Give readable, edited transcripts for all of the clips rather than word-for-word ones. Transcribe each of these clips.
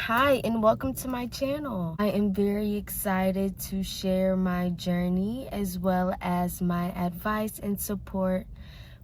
Hi and welcome to my channel. I am very excited to share my journey as well as my advice and support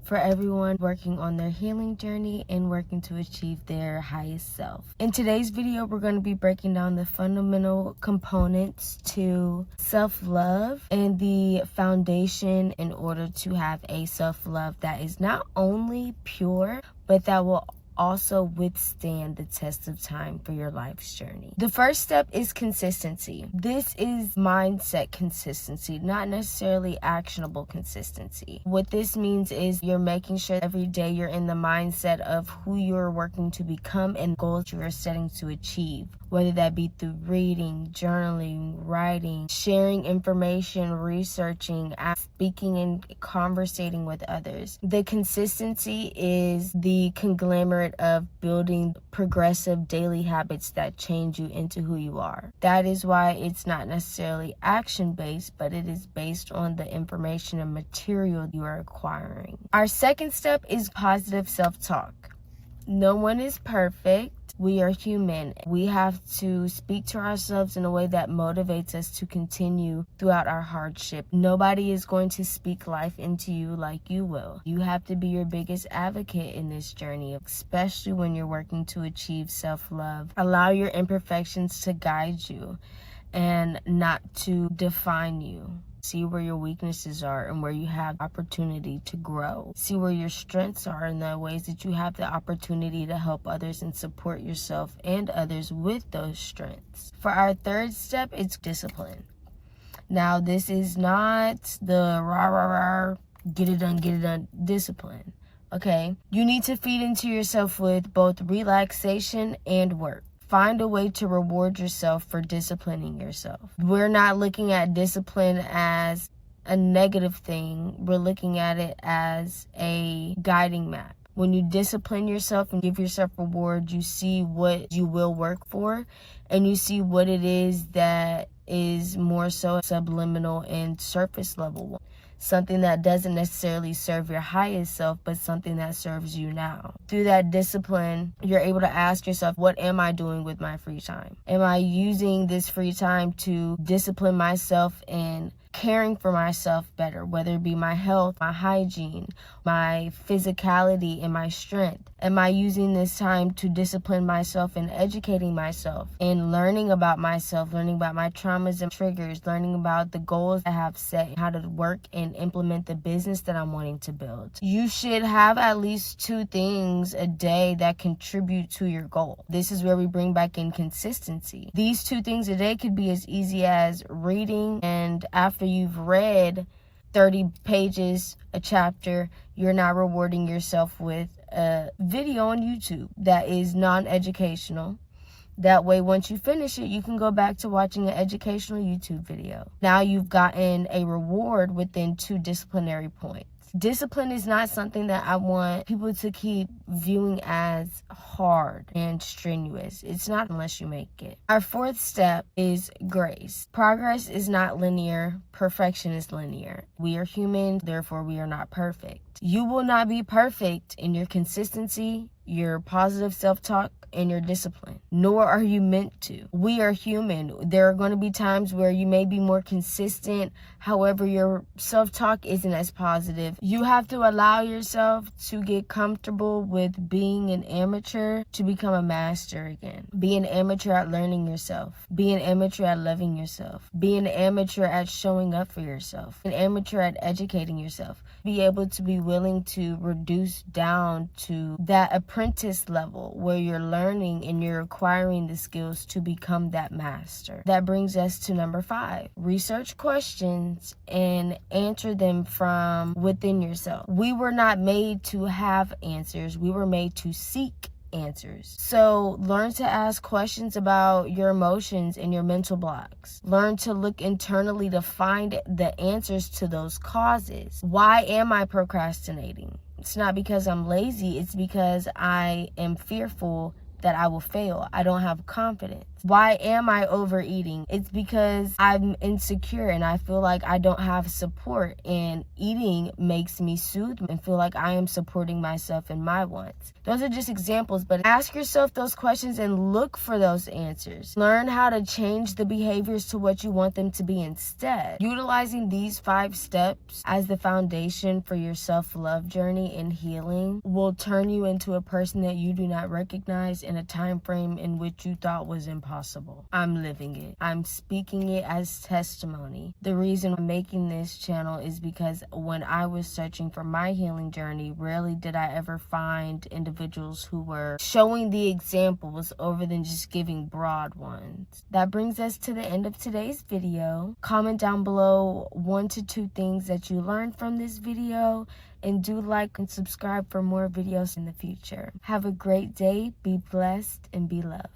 for everyone working on their healing journey and working to achieve their highest self. In today's video, we're going to be breaking down the fundamental components to self-love and the foundation in order to have a self-love that is not only pure, but that will also withstand the test of time for your life's journey. The first step is consistency. This is mindset consistency, not necessarily actionable consistency. What this means is you're making sure every day you're in the mindset of who you're working to become and goals you are setting to achieve, whether that be through reading, journaling, writing, sharing information, researching, speaking and conversating with others. The consistency is the conglomerate of building progressive daily habits that change you into who you are. That is why it's not necessarily action-based, but it is based on the information and material you are acquiring. Our second step is positive self-talk. No one is perfect. We are human. We have to speak to ourselves in a way that motivates us to continue throughout our hardship. Nobody is going to speak life into you like you will. You have to be your biggest advocate in this journey, especially when you're working to achieve self-love. Allow your imperfections to guide you and not to define you. See where your weaknesses are and where you have opportunity to grow. See where your strengths are and the ways that you have the opportunity to help others and support yourself and others with those strengths. For our third step, it's discipline. Now, this is not the rah, get it done discipline, okay? You need to feed into yourself with both relaxation and work. Find a way to reward yourself for disciplining yourself. We're not looking at discipline as a negative thing. We're looking at it as a guiding map. When you discipline yourself and give yourself reward, you see what you will work for, and you see what it is that is more so subliminal and surface level. Something that doesn't necessarily serve your highest self, but something that serves you now. Through that discipline, you're able to ask yourself, what am I doing with my free time? Am I using this free time to discipline myself and caring for myself better, whether it be my health, my hygiene, my physicality, and my strength? Am I using this time to discipline myself and educating myself and learning about myself, learning about my traumas and triggers, learning about the goals I have set, how to work and implement the business that I'm wanting to build? You should have at least 2 things a day that contribute to your goal. This is where we bring back in consistency. These 2 things a day could be as easy as reading, and after you've read 30 pages, a chapter, you're now rewarding yourself with a video on YouTube that is non-educational. That way, once you finish it, you can go back to watching an educational YouTube video. Now you've gotten a reward within 2 disciplinary points. Discipline is not something that I want people to keep viewing as hard and strenuous. It's not unless you make it. Our fourth step is grace. Progress is not linear. Perfection is linear. We are human, therefore we are not perfect. You will not be perfect in your consistency, your positive self-talk, and your discipline, nor are you meant to. We are human. There are going to be times where you may be more consistent, however your self-talk isn't as positive. You have to allow yourself to get comfortable with being an amateur to become a master again. Be an amateur at learning yourself. Be an amateur at loving yourself. Be an amateur at showing up for yourself. An amateur at educating yourself. Be able to be willing to reduce down to that apprentice level where you're learning and you're acquiring the skills to become that master. That brings us to number 5. Research questions and answer them from within yourself. We were not made to have answers. We were made to seek answers. So learn to ask questions about your emotions and your mental blocks. Learn to look internally to find the answers to those causes. Why am I procrastinating? It's not because I'm lazy. It's because I am fearful that I will fail. I don't have confidence. Why am I overeating? It's because I'm insecure and I feel like I don't have support, and eating makes me soothe and feel like I am supporting myself and my wants. Those are just examples, but ask yourself those questions and look for those answers. Learn how to change the behaviors to what you want them to be instead. Utilizing these 5 steps as the foundation for your self-love journey and healing will turn you into a person that you do not recognize in a time frame in which you thought was impossible. I'm living it. I'm speaking it as testimony. The reason I'm making this channel is because when I was searching for my healing journey, rarely did I ever find individuals who were showing the examples over than just giving broad ones. That brings us to the end of today's video. Comment down below 1 to 2 things that you learned from this video, and do like and subscribe for more videos in the future. Have a great day, be blessed, and be loved.